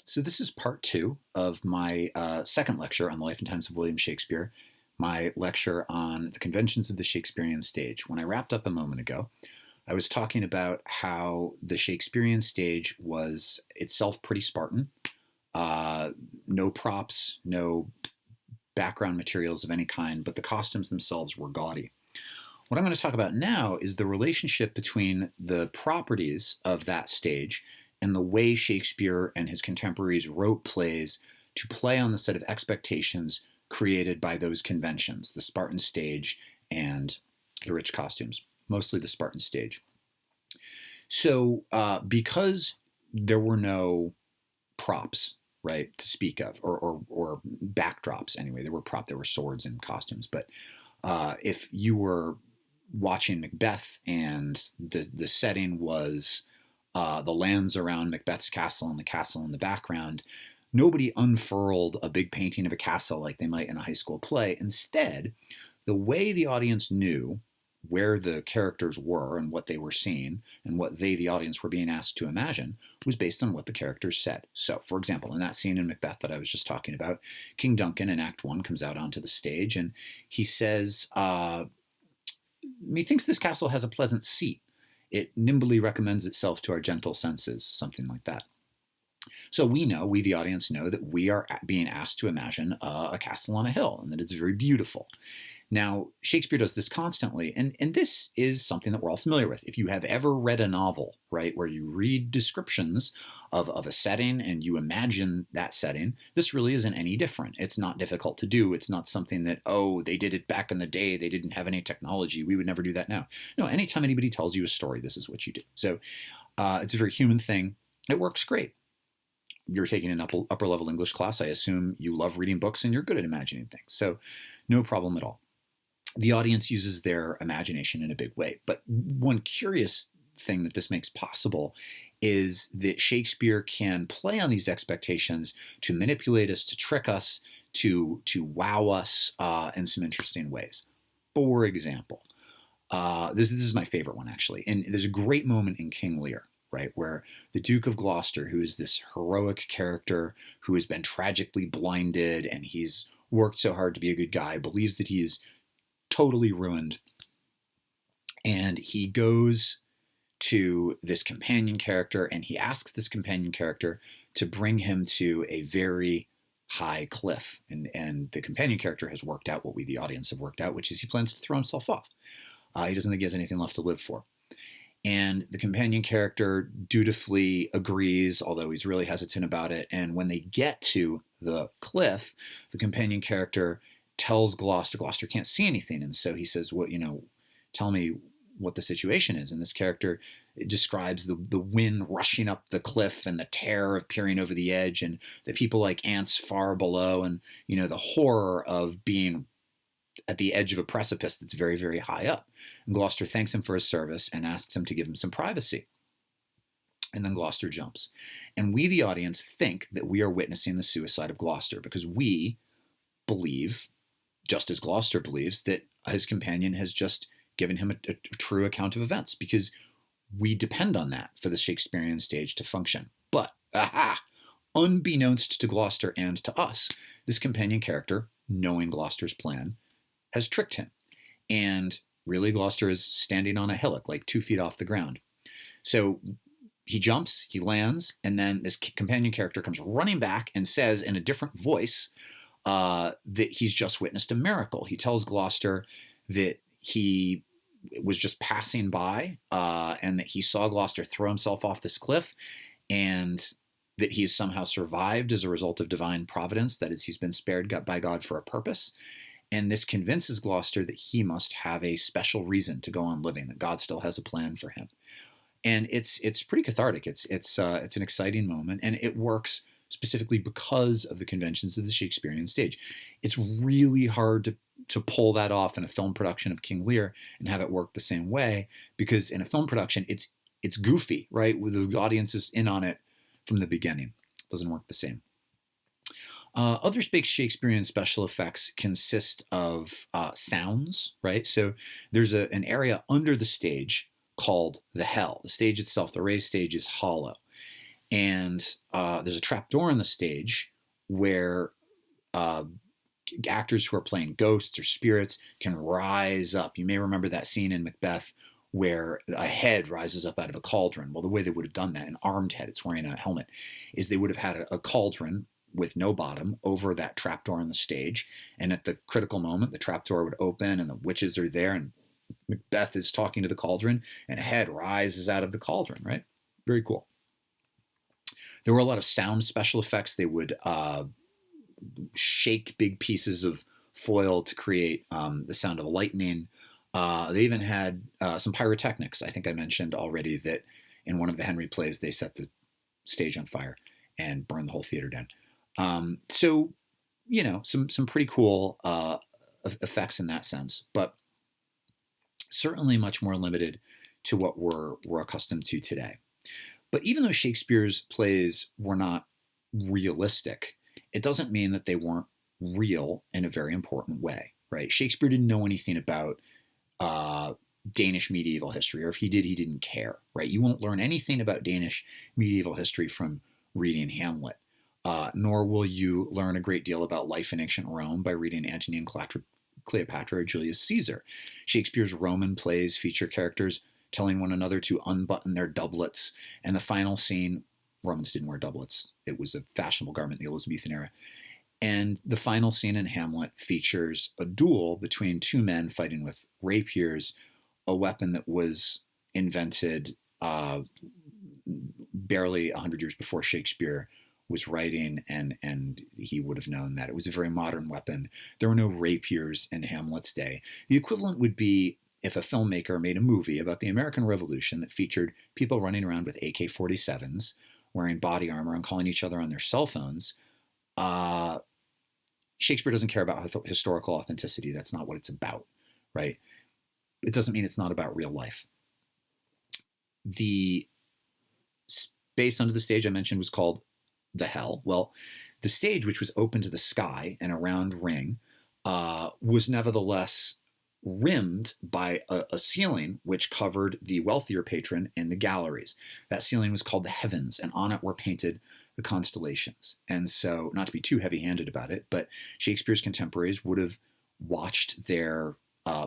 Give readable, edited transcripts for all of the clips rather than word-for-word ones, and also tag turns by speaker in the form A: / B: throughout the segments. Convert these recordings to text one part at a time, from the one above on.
A: So this is part two of my second lecture on the life and times of William Shakespeare, my lecture on the conventions of the Shakespearean stage. When I wrapped up a moment ago, I was talking about how the Shakespearean stage was itself pretty Spartan. Uh, no props, no background materials of any kind, but the costumes themselves were gaudy. What I'm going to talk about now is the relationship between the properties of that stage and the way Shakespeare and his contemporaries wrote plays to play on the set of expectations created by those conventions, the Spartan stage and the rich costumes, mostly the Spartan stage. So, because there were no props, right, to speak of, or backdrops anyway, there were swords and costumes, but if you were watching Macbeth and the setting was the lands around Macbeth's castle and the castle in the background, nobody unfurled a big painting of a castle like they might in a high school play. Instead, the way the audience knew where the characters were and what they were seeing and what they, the audience, were being asked to imagine was based on what the characters said. So, for example, in that scene in Macbeth that I was just talking about, King Duncan in Act 1 comes out onto the stage and he says, methinks this castle has a pleasant seat. It nimbly recommends itself to our gentle senses, something like that. So we the audience know that we are being asked to imagine a castle on a hill and that it's very beautiful. Now, Shakespeare does this constantly, and this is something that we're all familiar with. If you have ever read a novel, right, where you read descriptions of a setting and you imagine that setting, this really isn't any different. It's not difficult to do. It's not something that, oh, they did it back in the day. They didn't have any technology. We would never do that now. No, anytime anybody tells you a story, this is what you do. So it's a very human thing. It works great. You're taking an upper level English class. I assume you love reading books and you're good at imagining things. So no problem at all. The audience uses their imagination in a big way. But one curious thing that this makes possible is that Shakespeare can play on these expectations to manipulate us, to trick us, to wow us in some interesting ways. For example, this is my favorite one, actually. And there's a great moment in King Lear, right, where the Duke of Gloucester, who is this heroic character who has been tragically blinded and he's worked so hard to be a good guy, believes that he's totally ruined. And he goes to this companion character and he asks this companion character to bring him to a very high cliff. And the companion character has worked out what we, the audience, have worked out, which is he plans to throw himself off. He doesn't think he has anything left to live for. And the companion character dutifully agrees, although he's really hesitant about it. And when they get to the cliff, the companion character tells Gloucester can't see anything. And so he says, well, tell me what the situation is. And this character describes the wind rushing up the cliff and the terror of peering over the edge and the people like ants far below and, the horror of being at the edge of a precipice that's very, very high up. And Gloucester thanks him for his service and asks him to give him some privacy. And then Gloucester jumps. And we, the audience, think that we are witnessing the suicide of Gloucester because we believe, just as Gloucester believes, that his companion has just given him a true account of events because we depend on that for the Shakespearean stage to function. But, unbeknownst to Gloucester and to us, this companion character, knowing Gloucester's plan, has tricked him. And really, Gloucester is standing on a hillock, like 2 feet off the ground. So he jumps, he lands, and then this companion character comes running back and says in a different voice that he's just witnessed a miracle. He tells Gloucester that he was just passing by and that he saw Gloucester throw himself off this cliff and that he has somehow survived as a result of divine providence. That is, he's been spared by God for a purpose. And this convinces Gloucester that he must have a special reason to go on living, that God still has a plan for him. And it's pretty cathartic. It's an exciting moment, and it works specifically because of the conventions of the Shakespearean stage. It's really hard to pull that off in a film production of King Lear and have it work the same way, because in a film production, it's goofy, right? With the audience is in on it from the beginning. It doesn't work the same. Other Shakespearean special effects consist of sounds, right? So there's an area under the stage called the hell. The stage itself, the raised stage, is hollow. And there's a trapdoor on the stage where uh, actors who are playing ghosts or spirits can rise up. You may remember that scene in Macbeth where a head rises up out of a cauldron. Well, the way they would have done that, an armed head, it's wearing a helmet, is they would have had a cauldron with no bottom over that trapdoor on the stage. And at the critical moment, the trapdoor would open and the witches are there and Macbeth is talking to the cauldron and a head rises out of the cauldron, right? Very cool. There were a lot of sound special effects. They would shake big pieces of foil to create the sound of lightning. They even had some pyrotechnics. I think I mentioned already that in one of the Henry plays, they set the stage on fire and burned the whole theater down. So, you know, some pretty cool effects in that sense, but certainly much more limited to what we're accustomed to today. But even though Shakespeare's plays were not realistic, it doesn't mean that they weren't real in a very important way, right? Shakespeare didn't know anything about Danish medieval history, or if he did, he didn't care, right? You won't learn anything about Danish medieval history from reading Hamlet, nor will you learn a great deal about life in ancient Rome by reading Antony and Cleopatra or Julius Caesar. Shakespeare's Roman plays feature characters telling one another to unbutton their doublets, and the final scene, Romans didn't wear doublets. It was a fashionable garment in the Elizabethan era. And the final scene in Hamlet features a duel between two men fighting with rapiers, a weapon that was invented barely 100 years before Shakespeare was writing, and he would have known that. It was a very modern weapon. There were no rapiers in Hamlet's day. The equivalent would be if a filmmaker made a movie about the American Revolution that featured people running around with AK-47s, wearing body armor and calling each other on their cell phones. Shakespeare doesn't care about historical authenticity. That's not what it's about, right? It doesn't mean it's not about real life. The space under the stage I mentioned was called the Hell. Well, the stage, which was open to the sky and a round ring, was nevertheless rimmed by a ceiling which covered the wealthier patron in the galleries. That ceiling was called the Heavens, and on it were painted the constellations. And so, not to be too heavy-handed about it, but Shakespeare's contemporaries would have watched their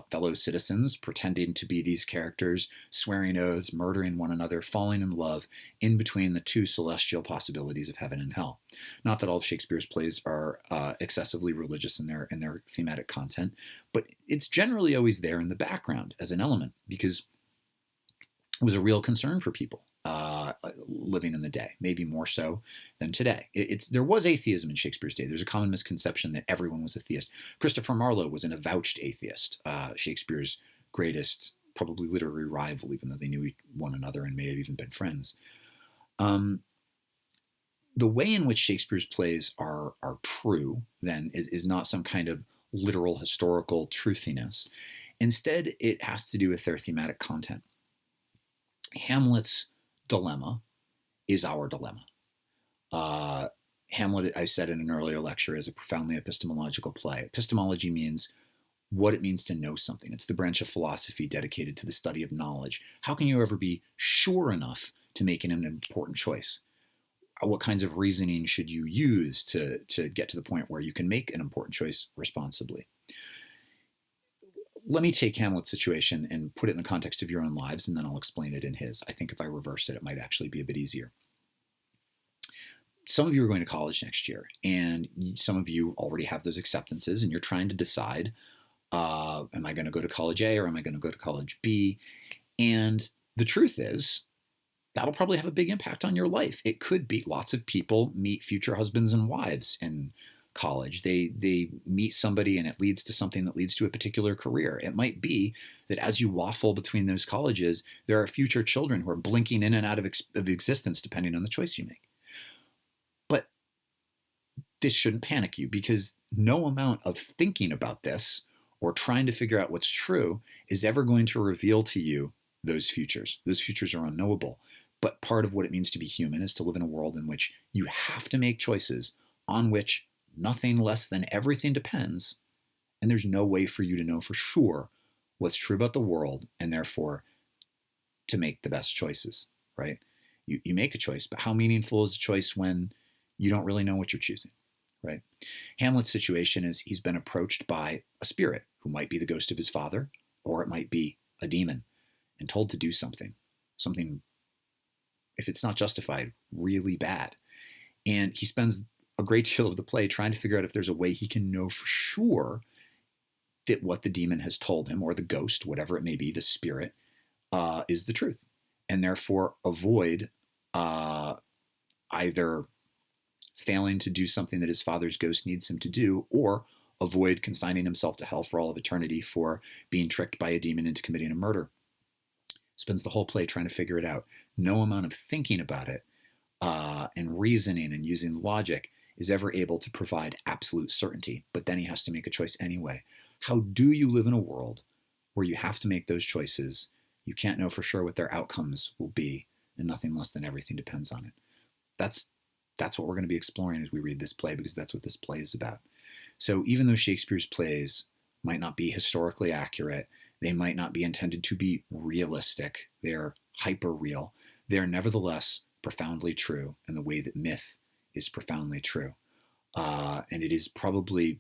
A: fellow citizens pretending to be these characters, swearing oaths, murdering one another, falling in love in between the two celestial possibilities of heaven and hell. Not that all of Shakespeare's plays are excessively religious in their thematic content, but it's generally always there in the background as an element because it was a real concern for people living in the day, maybe more so than today. There was atheism in Shakespeare's day. There's a common misconception that everyone was a theist. Christopher Marlowe was an avouched atheist, Shakespeare's greatest, probably literary rival, even though they knew one another and may have even been friends. The way in which Shakespeare's plays are true, then, is not some kind of literal historical truthiness. Instead, it has to do with their thematic content. Hamlet's dilemma is our dilemma. Hamlet, I said in an earlier lecture, is a profoundly epistemological play. Epistemology means what it means to know something. It's the branch of philosophy dedicated to the study of knowledge. How can you ever be sure enough to make an important choice? What kinds of reasoning should you use to get to the point where you can make an important choice responsibly? Let me take Hamlet's situation and put it in the context of your own lives, and then I'll explain it in his. I think if I reverse it, it might actually be a bit easier. Some of you are going to college next year, and some of you already have those acceptances, and you're trying to decide, am I going to go to college A or am I going to go to college B? And the truth is, that'll probably have a big impact on your life. It could be. Lots of people meet future husbands and wives in college. They meet somebody and it leads to something that leads to a particular career. It might be that as you waffle between those colleges, there are future children who are blinking in and out of existence depending on the choice you make. But this shouldn't panic you because no amount of thinking about this or trying to figure out what's true is ever going to reveal to you those futures. Those futures are unknowable. But part of what it means to be human is to live in a world in which you have to make choices on which nothing less than everything depends, and there's no way for you to know for sure what's true about the world and therefore to make the best choices, right? You make a choice, but how meaningful is a choice when you don't really know what you're choosing, right? Hamlet's situation is he's been approached by a spirit who might be the ghost of his father, or it might be a demon, and told to do something, if it's not justified, really bad. And he spends a great deal of the play trying to figure out if there's a way he can know for sure that what the demon has told him, or the ghost, whatever it may be, the spirit, is the truth, and therefore avoid either failing to do something that his father's ghost needs him to do, or avoid consigning himself to hell for all of eternity for being tricked by a demon into committing a murder. Spends the whole play trying to figure it out. No amount of thinking about it and reasoning and using logic is ever able to provide absolute certainty, but then he has to make a choice anyway. How do you live in a world where you have to make those choices? You can't know for sure what their outcomes will be, and nothing less than everything depends on it. That's what we're going to be exploring as we read this play, because that's what this play is about. So even though Shakespeare's plays might not be historically accurate, they might not be intended to be realistic, they're hyper real, they're nevertheless profoundly true in the way that myth is profoundly true. And it is probably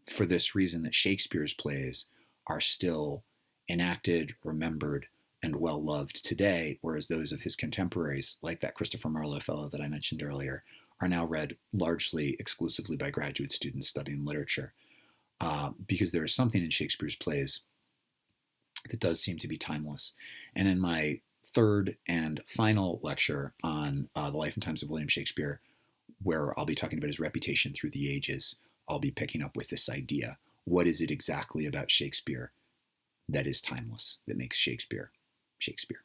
A: for this reason that Shakespeare's plays are still enacted, remembered, and well loved today, whereas those of his contemporaries, like that Christopher Marlowe fellow that I mentioned earlier, are now read largely exclusively by graduate students studying literature. Because there is something in Shakespeare's plays that does seem to be timeless. And in my third and final lecture on the life and times of William Shakespeare, where I'll be talking about his reputation through the ages, I'll be picking up with this idea. What is it exactly about Shakespeare that is timeless, that makes Shakespeare Shakespeare?